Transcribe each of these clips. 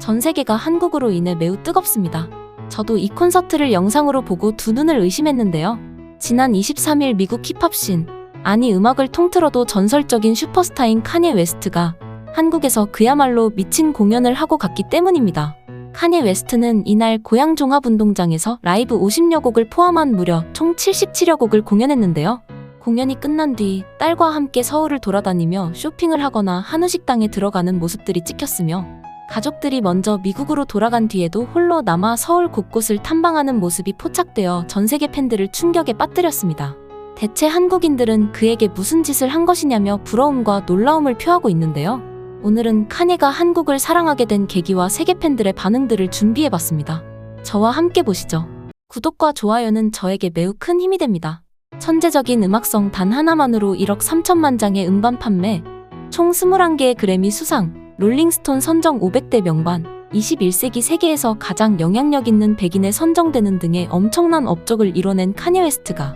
전 세계가 한국으로 인해 매우 뜨겁습니다. 저도 이 콘서트를 영상으로 보고 두 눈을 의심했는데요. 지난 23일 미국 힙합신, 아니 음악을 통틀어도 전설적인 슈퍼스타인 카니에 웨스트가 한국에서 그야말로 미친 공연을 하고 갔기 때문입니다. 카니에 웨스트는 이날 고양 종합운동장에서 라이브 50여 곡을 포함한 무려 총 77여 곡을 공연했는데요. 공연이 끝난 뒤 딸과 함께 서울을 돌아다니며 쇼핑을 하거나 한우 식당에 들어가는 모습들이 찍혔으며, 가족들이 먼저 미국으로 돌아간 뒤에도 홀로 남아 서울 곳곳을 탐방하는 모습이 포착되어 전 세계 팬들을 충격에 빠뜨렸습니다. 대체 한국인들은 그에게 무슨 짓을 한 것이냐며 부러움과 놀라움을 표하고 있는데요. 오늘은 카니가 한국을 사랑하게 된 계기와 세계 팬들의 반응들을 준비해봤습니다. 저와 함께 보시죠. 구독과 좋아요는 저에게 매우 큰 힘이 됩니다. 천재적인 음악성 단 하나만으로 1억 3천만 장의 음반 판매, 총 21개의 그래미 수상, 롤링스톤 선정 500대 명반, 21세기 세계에서 가장 영향력 있는 100인에 선정되는 등의 엄청난 업적을 이뤄낸 카니에 웨스트가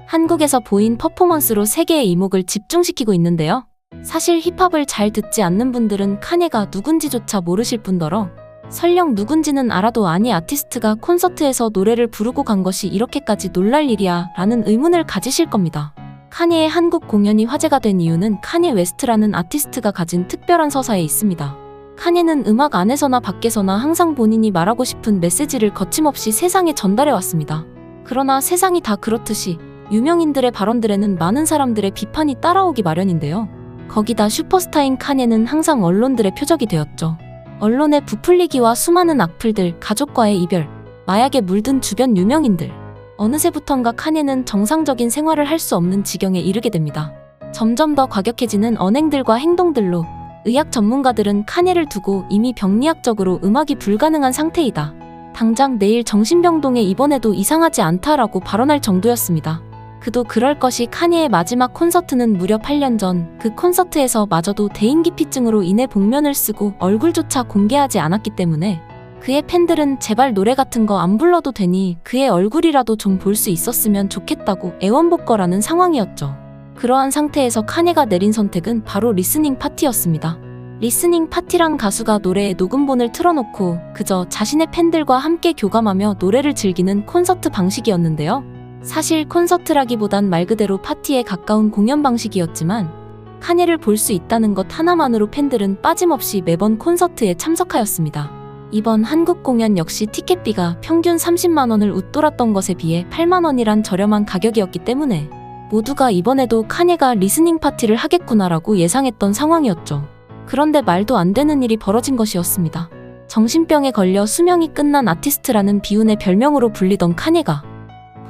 한국에서 보인 퍼포먼스로 세계의 이목을 집중시키고 있는데요. 사실 힙합을 잘 듣지 않는 분들은 카니가 누군지조차 모르실 뿐더러 설령 누군지는 알아도 아니 아티스트가 콘서트에서 노래를 부르고 간 것이 이렇게까지 놀랄 일이야 라는 의문을 가지실 겁니다. 카니의 한국 공연이 화제가 된 이유는 카니에 웨스트라는 아티스트가 가진 특별한 서사에 있습니다. 카니는 음악 안에서나 밖에서나 항상 본인이 말하고 싶은 메시지를 거침없이 세상에 전달해왔습니다. 그러나 세상이 다 그렇듯이 유명인들의 발언들에는 많은 사람들의 비판이 따라오기 마련인데요. 거기다 슈퍼스타인 카니는 항상 언론들의 표적이 되었죠. 언론의 부풀리기와 수많은 악플들, 가족과의 이별, 마약에 물든 주변 유명인들, 어느새부턴가 카니는 정상적인 생활을 할 수 없는 지경에 이르게 됩니다. 점점 더 과격해지는 언행들과 행동들로 의학 전문가들은 카니를 두고 이미 병리학적으로 음악이 불가능한 상태이다, 당장 내일 정신병동에 입원해도 이상하지 않다라고 발언할 정도였습니다. 그도 그럴 것이 카니의 마지막 콘서트는 무려 8년 전, 그 콘서트에서 마저도 대인기피증으로 인해 복면을 쓰고 얼굴조차 공개하지 않았기 때문에 그의 팬들은 제발 노래 같은 거 안 불러도 되니 그의 얼굴이라도 좀 볼 수 있었으면 좋겠다고 애원복걸하는 상황이었죠. 그러한 상태에서 카니가 내린 선택은 바로 리스닝 파티였습니다. 리스닝 파티란 가수가 노래의 녹음본을 틀어놓고 그저 자신의 팬들과 함께 교감하며 노래를 즐기는 콘서트 방식이었는데요. 사실 콘서트라기보단 말 그대로 파티에 가까운 공연 방식이었지만 카니를 볼 수 있다는 것 하나만으로 팬들은 빠짐없이 매번 콘서트에 참석하였습니다. 이번 한국 공연 역시 티켓비가 평균 30만 원을 웃돌았던 것에 비해 8만 원이란 저렴한 가격이었기 때문에 모두가 이번에도 카니가 리스닝 파티를 하겠구나라고 예상했던 상황이었죠. 그런데 말도 안 되는 일이 벌어진 것이었습니다. 정신병에 걸려 수명이 끝난 아티스트라는 비운의 별명으로 불리던 카니가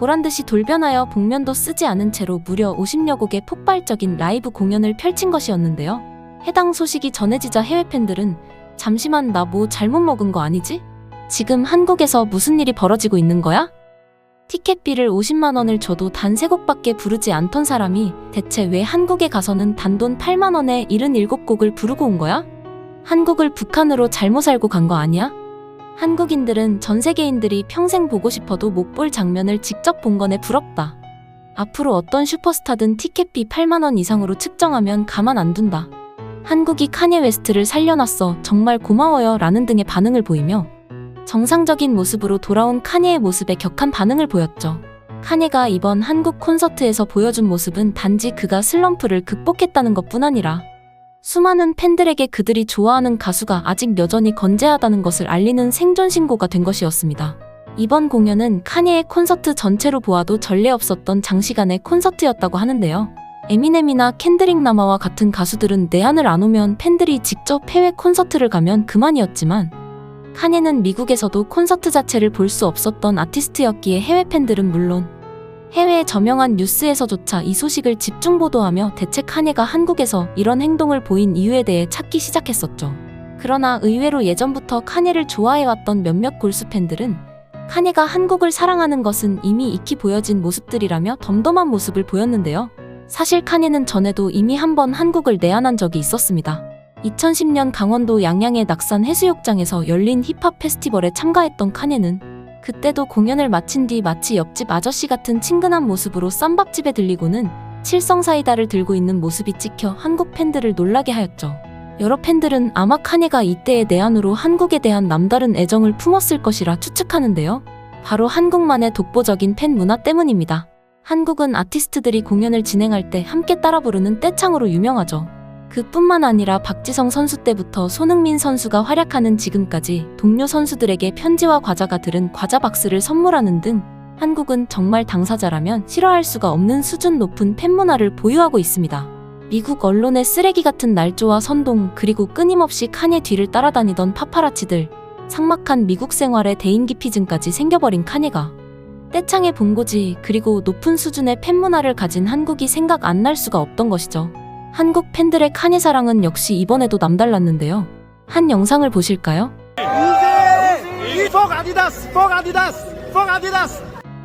보란듯이 돌변하여 복면도 쓰지 않은 채로 무려 50여 곡의 폭발적인 라이브 공연을 펼친 것이었는데요. 해당 소식이 전해지자 해외 팬들은 잠시만, 나 뭐 잘못 먹은 거 아니지? 지금 한국에서 무슨 일이 벌어지고 있는 거야? 티켓비를 50만 원을 줘도 단 3곡밖에 부르지 않던 사람이 대체 왜 한국에 가서는 단돈 8만 원에 77곡을 부르고 온 거야? 한국을 북한으로 잘못 알고 간 거 아니야? 한국인들은 전 세계인들이 평생 보고 싶어도 못 볼 장면을 직접 본 거네 부럽다. 앞으로 어떤 슈퍼스타든 티켓비 8만 원 이상으로 측정하면 가만 안 둔다. 한국이 카니에 웨스트를 살려놨어, 정말 고마워요 라는 등의 반응을 보이며 정상적인 모습으로 돌아온 카니의 모습에 격한 반응을 보였죠. 카니가 이번 한국 콘서트에서 보여준 모습은 단지 그가 슬럼프를 극복했다는 것뿐 아니라 수많은 팬들에게 그들이 좋아하는 가수가 아직 여전히 건재하다는 것을 알리는 생존 신고가 된 것이었습니다. 이번 공연은 카니의 콘서트 전체로 보아도 전례 없었던 장시간의 콘서트였다고 하는데요. 에미넴이나 켄드릭 라마와 같은 가수들은 내한을 안 오면 팬들이 직접 해외 콘서트를 가면 그만이었지만 카니는 미국에서도 콘서트 자체를 볼 수 없었던 아티스트였기에 해외 팬들은 물론 해외의 저명한 뉴스에서조차 이 소식을 집중 보도하며 대체 카니가 한국에서 이런 행동을 보인 이유에 대해 찾기 시작했었죠. 그러나 의외로 예전부터 카니를 좋아해왔던 몇몇 골수 팬들은 카니가 한국을 사랑하는 것은 이미 익히 보여진 모습들이라며 덤덤한 모습을 보였는데요. 사실 카니는 전에도 이미 한번 한국을 내한한 적이 있었습니다. 2010년 강원도 양양의 낙산 해수욕장에서 열린 힙합 페스티벌에 참가했던 카니는 그때도 공연을 마친 뒤 마치 옆집 아저씨 같은 친근한 모습으로 쌈밥집에 들리고는 칠성사이다를 들고 있는 모습이 찍혀 한국 팬들을 놀라게 하였죠. 여러 팬들은 아마 카네가 이때의 내한으로 한국에 대한 남다른 애정을 품었을 것이라 추측하는데요. 바로 한국만의 독보적인 팬 문화 때문입니다. 한국은 아티스트들이 공연을 진행할 때 함께 따라 부르는 떼창으로 유명하죠. 그뿐만 아니라 박지성 선수 때부터 손흥민 선수가 활약하는 지금까지 동료 선수들에게 편지와 과자가 들은 과자 박스를 선물하는 등 한국은 정말 당사자라면 싫어할 수가 없는 수준 높은 팬 문화를 보유하고 있습니다. 미국 언론의 쓰레기 같은 날조와 선동, 그리고 끊임없이 카네 뒤를 따라다니던 파파라치들, 삭막한 미국 생활에 대인기피증까지 생겨버린 카네가 떼창의 본고지, 그리고 높은 수준의 팬 문화를 가진 한국이 생각 안 날 수가 없던 것이죠. 한국 팬들의 카네 사랑은 역시 이번에도 남달랐는데요. 한 영상을 보실까요?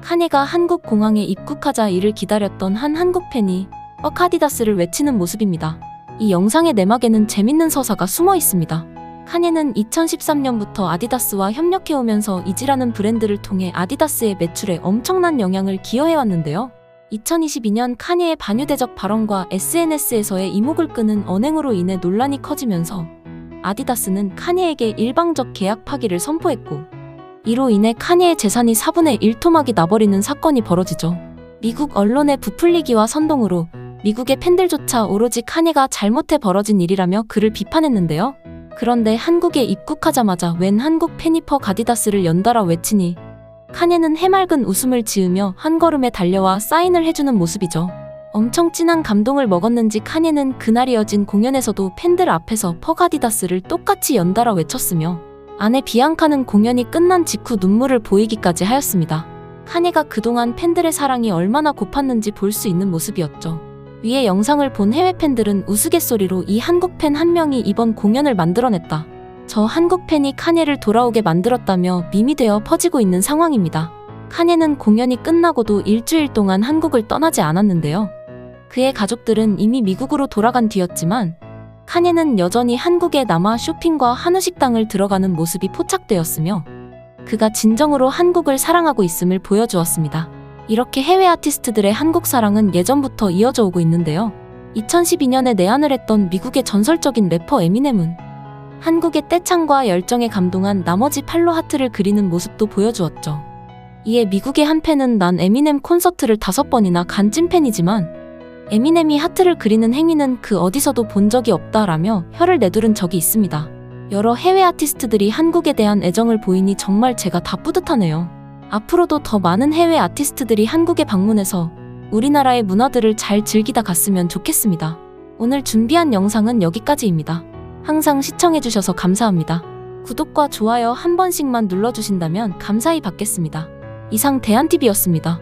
카네가 한국 공항에 입국하자 이를 기다렸던 한 한국 팬이 아디다스를 외치는 모습입니다. 이 영상의 내막에는 재밌는 서사가 숨어 있습니다. 카네는 2013년부터 아디다스와 협력해오면서 이지라는 브랜드를 통해 아디다스의 매출에 엄청난 영향을 기여해왔는데요. 2022년 카네의 반유대적 발언과 SNS에서의 이목을 끄는 언행으로 인해 논란이 커지면서 아디다스는 카네에게 일방적 계약 파기를 선포했고, 이로 인해 카네의 재산이 4분의 1 토막이 나버리는 사건이 벌어지죠. 미국 언론의 부풀리기와 선동으로 미국의 팬들조차 오로지 카네가 잘못해 벌어진 일이라며 그를 비판했는데요. 그런데 한국에 입국하자마자 웬 한국 팬이 아디다스를 연달아 외치니 카네는 해맑은 웃음을 지으며 한 걸음에 달려와 사인을 해주는 모습이죠. 엄청 진한 감동을 먹었는지 카네는 그날 이어진 공연에서도 팬들 앞에서 아디다스를 똑같이 연달아 외쳤으며 아내 비앙카는 공연이 끝난 직후 눈물을 보이기까지 하였습니다. 카네가 그동안 팬들의 사랑이 얼마나 고팠는지 볼 수 있는 모습이었죠. 위의 영상을 본 해외 팬들은 우스갯소리로 이 한국 팬 한 명이 이번 공연을 만들어냈다, 저 한국 팬이 카네를 돌아오게 만들었다며 밈이 되어 퍼지고 있는 상황입니다. 카네는 공연이 끝나고도 일주일 동안 한국을 떠나지 않았는데요. 그의 가족들은 이미 미국으로 돌아간 뒤였지만 카네는 여전히 한국에 남아 쇼핑과 한우 식당을 들어가는 모습이 포착되었으며 그가 진정으로 한국을 사랑하고 있음을 보여주었습니다. 이렇게 해외 아티스트들의 한국 사랑은 예전부터 이어져 오고 있는데요. 2012년에 내한을 했던 미국의 전설적인 래퍼 에미넴은 한국의 떼창과 열정에 감동한 나머지 팔로 하트를 그리는 모습도 보여주었죠. 이에 미국의 한 팬은 난 에미넴 콘서트를 5번이나 간 찐팬이지만 에미넴이 하트를 그리는 행위는 그 어디서도 본 적이 없다라며 혀를 내두른 적이 있습니다. 여러 해외 아티스트들이 한국에 대한 애정을 보이니 정말 제가 다 뿌듯하네요. 앞으로도 더 많은 해외 아티스트들이 한국에 방문해서 우리나라의 문화들을 잘 즐기다 갔으면 좋겠습니다. 오늘 준비한 영상은 여기까지입니다. 항상 시청해주셔서 감사합니다. 구독과 좋아요 한 번씩만 눌러주신다면 감사히 받겠습니다. 이상 대한TV였습니다.